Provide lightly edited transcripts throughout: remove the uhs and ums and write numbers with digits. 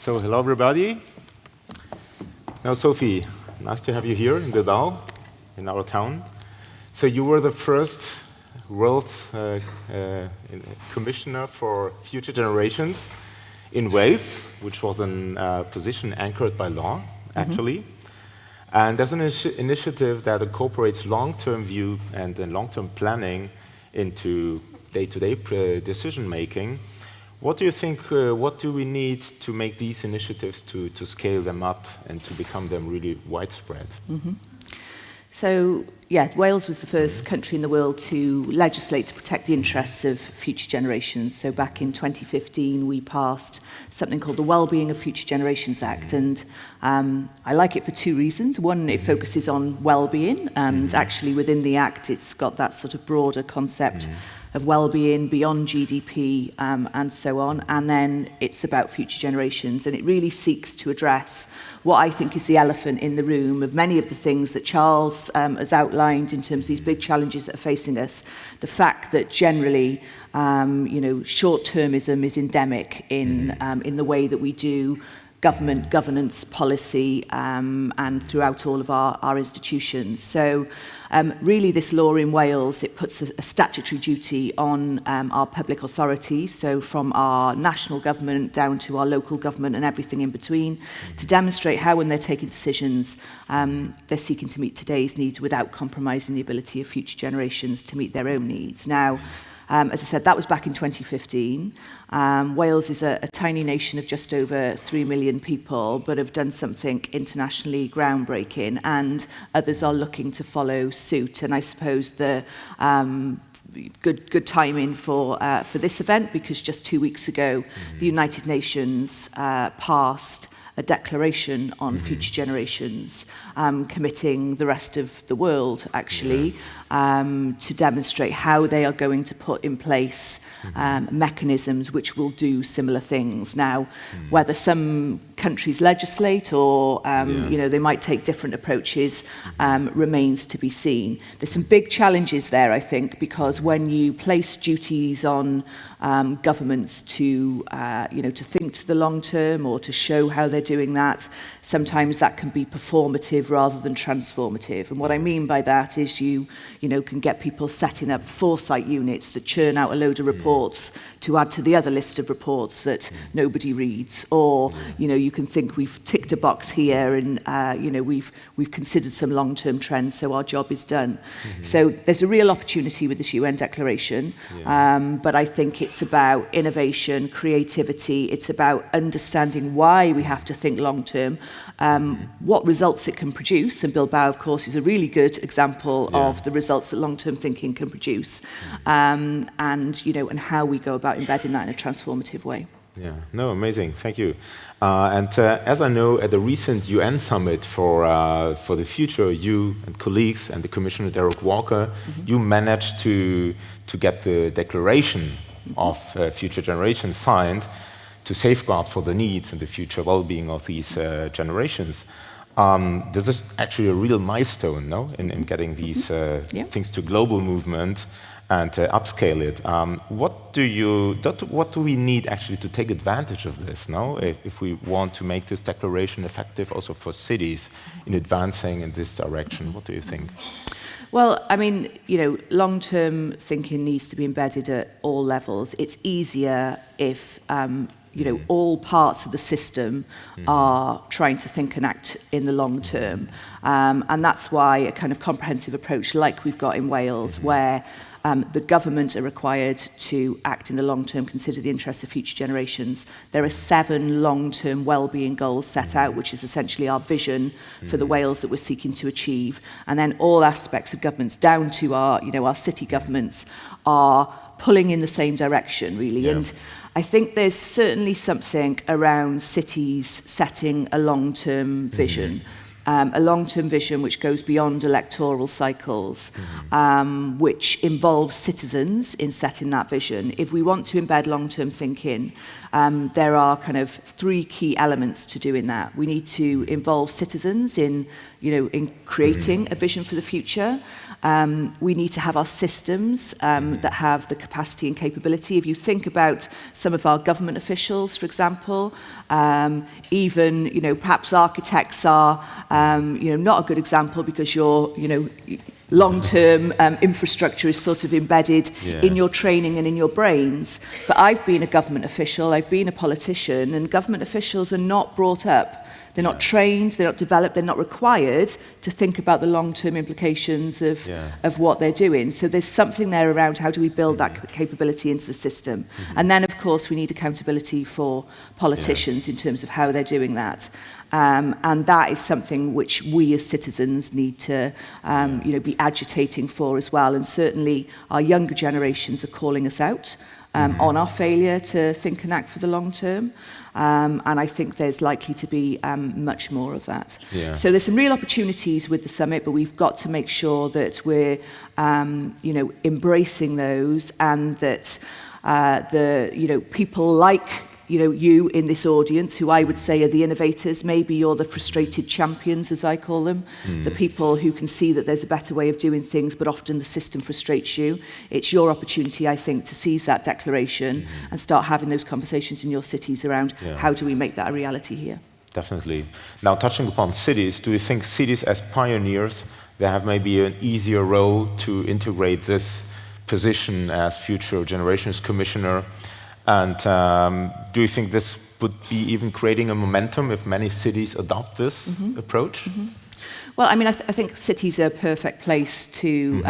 So hello everybody. Now Sophie, nice to have you here in Bilbao, in our town. So you were the first world commissioner for future generations in Wales, which was a position anchored by law, actually. And there's an initiative that incorporates long-term view and long-term planning into day-to-day decision-making. What do you think, what do we need to make these initiatives to scale them up and to become them really widespread? So, yeah, Wales was the first country in the world to legislate to protect the interests of future generations. So back in 2015, we passed something called the Wellbeing of Future Generations Act. And I like it for two reasons. One, it focuses on well-being, and actually within the Act, it's got that sort of broader concept of well-being beyond GDP and so on. And then it's about future generations, and it really seeks to address what I think is the elephant in the room of many of the things that Charles has outlined in terms of these big challenges that are facing us. The fact that generally, short-termism is endemic in the way that we do government, governance, policy, and throughout all of our institutions. So really this law in Wales, it puts a statutory duty on our public authorities, so from our national government down to our local government and everything in between, to demonstrate how when they're taking decisions, they're seeking to meet today's needs without compromising the ability of future generations to meet their own needs. Now, as I said, that was back in 2015. Wales is a tiny nation of just over 3 million people, but have done something internationally groundbreaking, and others are looking to follow suit. And I suppose the good timing for this event, because just 2 weeks ago, the United Nations passed a declaration on future generations, committing the rest of the world, actually, to demonstrate how they are going to put in place mechanisms which will do similar things. Now, whether some countries legislate or they might take different approaches remains to be seen. There's some big challenges there, I think, because when you place duties on governments to think to the long term or to show how they're doing that, sometimes that can be performative rather than transformative. And what I mean by that is you can get people setting up foresight units that churn out a load of reports to add to the other list of reports that nobody reads, or you can think we've ticked a box here and we've considered some long-term trends, so our job is done. So there's a real opportunity with this UN declaration, but I think it's about innovation, creativity. It's about understanding why we have to think long-term, what results it can produce, and Bilbao, of course, is a really good example of the results that long-term thinking can produce, and how we go about embedding that in a transformative way. Yeah, no, amazing, thank you. As I know, at the recent UN summit for the future, you and colleagues and the Commissioner Derek Walker, you managed to get the declaration of future generations signed to safeguard for the needs and the future well-being of these generations. This is actually a real milestone, no, in getting these things to global movement and upscale it. What do we need actually to take advantage of this, no? If we want to make this declaration effective also for cities in advancing in this direction, what do you think? Well, I mean, long-term thinking needs to be embedded at all levels. It's easier if all parts of the system are trying to think and act in the long term. And that's why a kind of comprehensive approach like we've got in Wales, where the government are required to act in the long term, consider the interests of future generations. There are 7 long-term well-being goals set out, which is essentially our vision for the Wales that we're seeking to achieve. And then all aspects of governments, down to our city governments, are pulling in the same direction, really. And I think there's certainly something around cities setting a long-term vision. a long-term vision which goes beyond electoral cycles, which involves citizens in setting that vision. If we want to embed long-term thinking, there are kind of 3 key elements to doing that. We need to involve citizens in creating a vision for the future. We need to have our systems that have the capacity and capability. If you think about some of our government officials, for example, even perhaps architects are not a good example because your long-term infrastructure is sort of embedded in your training and in your brains. But I've been a government official, I've been a politician, and government officials are not brought up. They're not trained, they're not developed, they're not required to think about the long-term implications of what they're doing. So there's something there around how do we build that capability into the system. And then, of course, we need accountability for politicians in terms of how they're doing that. And that is something which we as citizens need to be agitating for as well. And certainly our younger generations are calling us out on our failure to think and act for the long term. And I think there's likely to be much more of that. So there's some real opportunities with the summit, but we've got to make sure that we're embracing those, and that the people like you in this audience, who I would say are the innovators, maybe you're the frustrated champions, as I call them, the people who can see that there's a better way of doing things, but often the system frustrates you. It's your opportunity, I think, to seize that declaration and start having those conversations in your cities around how do we make that a reality here. Definitely. Now, touching upon cities, do you think cities as pioneers, they have maybe an easier role to integrate this position as Future Generations Commissioner? And do you think this would be even creating a momentum if many cities adopt this approach? Well, I mean, I think cities are a perfect place to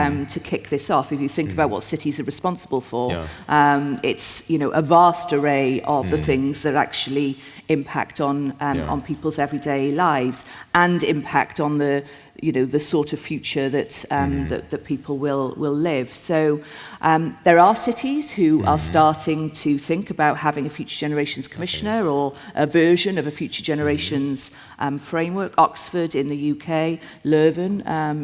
kick this off. If you think about what cities are responsible for, it's a vast array of the things that actually impact on people's everyday lives and impact on the sort of future that that people will live. So there are cities who are starting to think about having a Future Generations Commissioner or a version of a Future Generations framework. Oxford in the UK, Leuven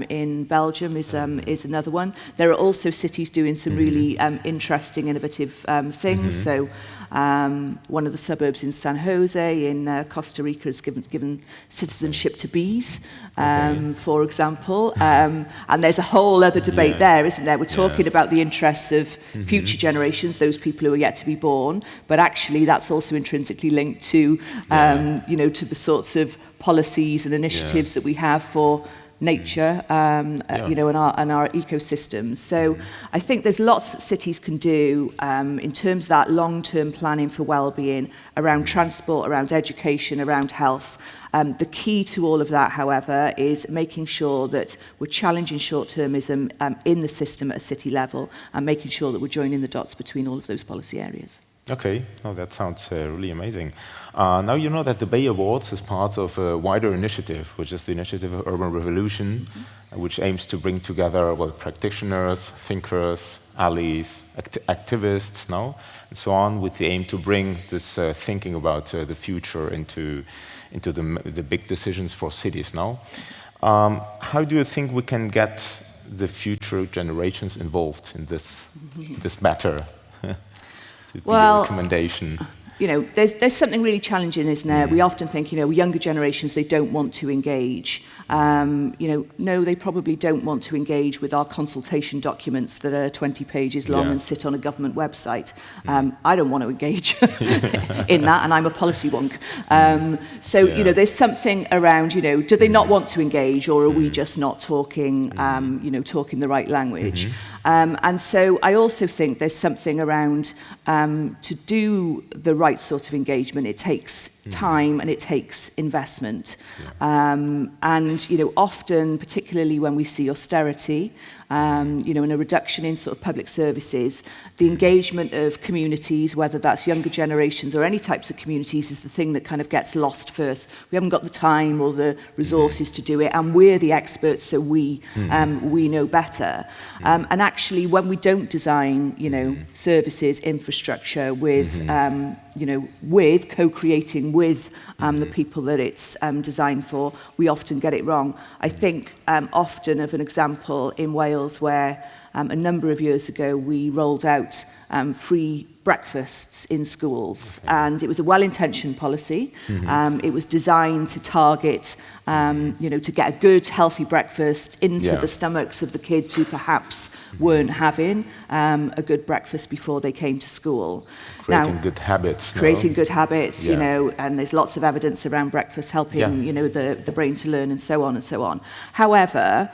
in Belgium is another one. There are also cities doing some really interesting, innovative things. So one of the suburbs in San Jose in Costa Rica has given citizenship to bees, for example. And there's a whole other debate there, isn't there? We're talking about the interests of future generations, those people who are yet to be born, but actually that's also intrinsically linked to, to the sorts of policies and initiatives that we have for nature, and our ecosystems. So I think there's lots that cities can do in terms of that long-term planning for well-being around transport, around education, around health. The key to all of that, however, is making sure that we're challenging short-termism in the system at a city level and making sure that we're joining the dots between all of those policy areas. Okay, that sounds really amazing. Now you know that the Bay Awards is part of a wider initiative, which is the Initiative of Urban Revolution, which aims to bring together practitioners, thinkers, allies, activists, and so on, with the aim to bring this thinking about the future into the big decisions for cities now. How do you think we can get the future generations involved in this matter? Well, recommendation. There's something really challenging, isn't there? We often think, younger generations, they don't want to engage. No, they probably don't want to engage with our consultation documents that are 20 pages long and sit on a government website. I don't want to engage in that, and I'm a policy wonk. There's something around, do they not want to engage, or are we just not talking, talking the right language? And so I also think there's something around to do the right sort of engagement. It takes time and it takes investment. And often, particularly when we see austerity, you know, and a reduction in sort of public services, the engagement of communities, whether that's younger generations or any types of communities, is the thing that kind of gets lost first. We haven't got the time or the resources to do it, and we're the experts, so we know better. And actually, when we don't design, you know, services, infrastructure with, you know, with co-creating with the people that it's designed for, we often get it wrong. I think often of an example in Wales where a number of years ago we rolled out free breakfasts in schools, and it was a well-intentioned policy. It was designed to target, you know, to get a good, healthy breakfast into the stomachs of the kids who perhaps weren't having a good breakfast before they came to school. Creating good habits. Creating good habits, you know, and there's lots of evidence around breakfast helping, you know, the brain to learn and so on and so on. However,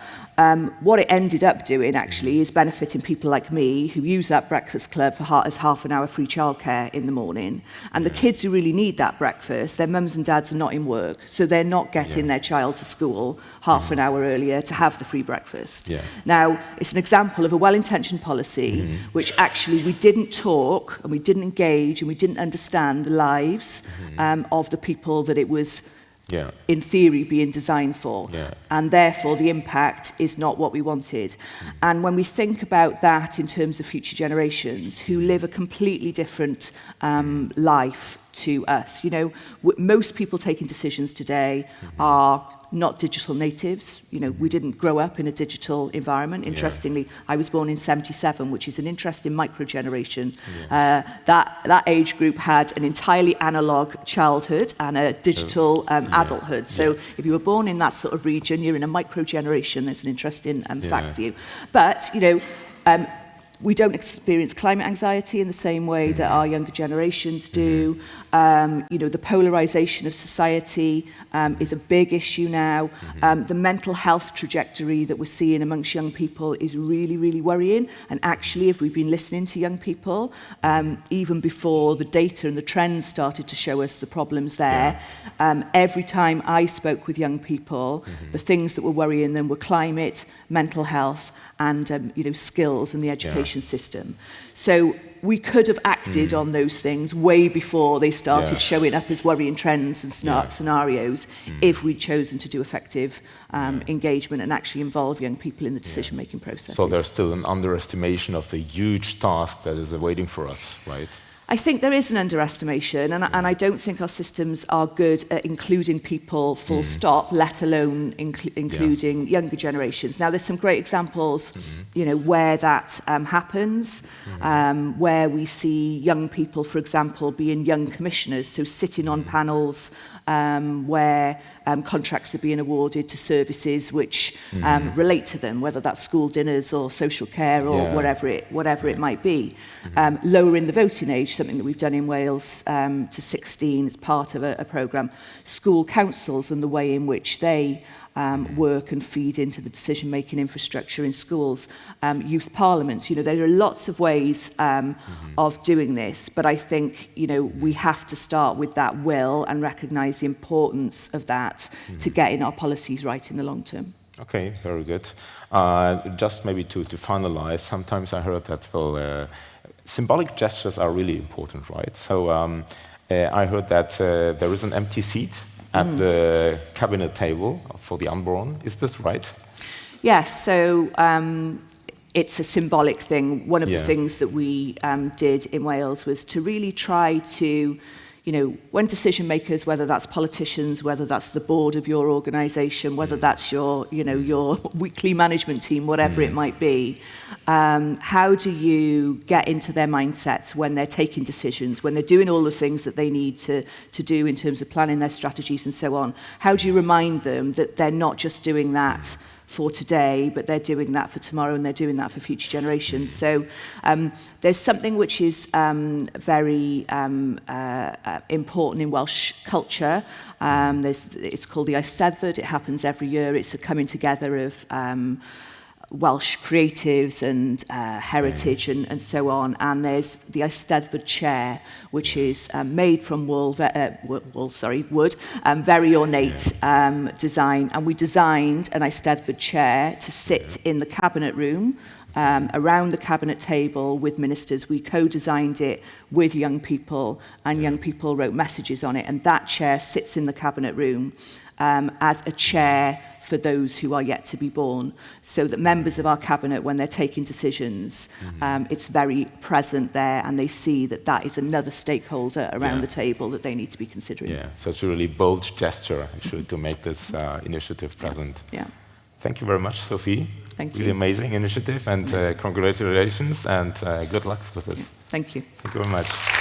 what it ended up doing actually is benefiting people like me who use that breakfast club for as half an hour free childcare in the morning. And the kids who really need that breakfast, their mums and dads are not in work, so they're not getting their child to school half an hour earlier to have the free breakfast. Now, it's an example of a well-intentioned policy which actually we didn't talk and we didn't engage and we didn't understand the lives of the people that it was in theory being designed for, and therefore the impact is not what we wanted. And when we think about that in terms of future generations who live a completely different life to us, you know, most people taking decisions today are not digital natives. You know, we didn't grow up in a digital environment. Interestingly, I was born in 77, which is an interesting micro-generation. That age group had an entirely analog childhood and a digital adulthood. So if you were born in that sort of region, you're in a micro-generation. There's an interesting fact for you. But, you know, we don't experience climate anxiety in the same way that our younger generations do. You know, the polarization of society is a big issue now. The mental health trajectory that we're seeing amongst young people is really, really worrying. And actually, if we've been listening to young people, even before the data and the trends started to show us the problems there, every time I spoke with young people, the things that were worrying them were climate, mental health, and you know, skills and the education system. So we could have acted on those things way before they started showing up as worrying trends and scenarios if we'd chosen to do effective engagement and actually involve young people in the decision-making process. So there's still an underestimation of the huge task that is awaiting for us, right? I think there is an underestimation, and I don't think our systems are good at including people full stop, let alone including younger generations. Now, there's some great examples, you know, where that happens, where we see young people, for example, being young commissioners, so sitting on panels where contracts are being awarded to services which relate to them, whether that's school dinners or social care or whatever it might be. Lowering the voting age, something that we've done in Wales to 16 as part of a programme. School councils and the way in which they work and feed into the decision-making infrastructure in schools, youth parliaments. You know, there are lots of ways of doing this, but I think, you know, we have to start with that will and recognise the importance of that to getting our policies right in the long term. Okay, very good. Just maybe to finalize, sometimes I heard that, well, symbolic gestures are really important, right? So I heard that there is an empty seat at the cabinet table for the unborn. Is this right? Yes, so it's a symbolic thing. One of the things that we did in Wales was to really try to, you know, when decision makers, whether that's politicians, whether that's the board of your organisation, whether that's your, you know, your weekly management team, whatever it might be, how do you get into their mindsets when they're taking decisions, when they're doing all the things that they need to do in terms of planning their strategies and so on? How do you remind them that they're not just doing that for today, but they're doing that for tomorrow and they're doing that for future generations? So there's something which is very important in Welsh culture. It's called the Eisteddfod. It happens every year. It's a coming together of Welsh creatives and heritage and so on. And there's the Eisteddfod chair, which is made from wood, very ornate design. And we designed an Eisteddfod chair to sit in the cabinet room, around the cabinet table with ministers. We co-designed it with young people, and young people wrote messages on it. And that chair sits in the cabinet room as a chair for those who are yet to be born, so that members of our cabinet, when they're taking decisions, it's very present there, and they see that that is another stakeholder around the table that they need to be considering. Yeah, so it's a really bold gesture, actually, to make this initiative present. Yeah. Thank you very much, Sophie. Thank you. Really amazing initiative, and congratulations, and good luck with this. Thank you. Thank you very much.